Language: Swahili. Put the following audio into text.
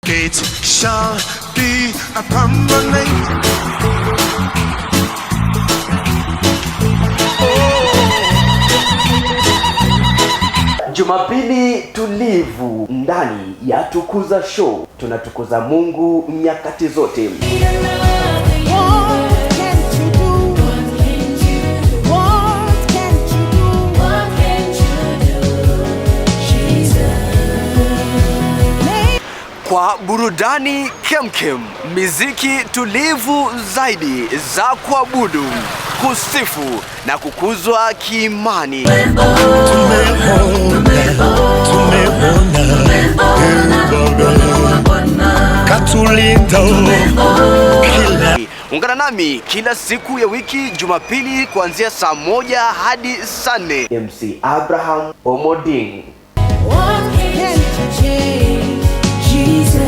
It shall be a permanent. Jumapili tulivu ndani ya Tukuza Show. Tunatukuza Mungu nyakati zote. Kwa burudani kemkem, miziki tulivu zaidi za kuabudu, kusifu na kukuzwa kiimani. Ungana nami kila siku ya wiki Jumapili kuanzia saa 1 hadi saa 4. MC Abraham Omoding. What can't you change? Jesus.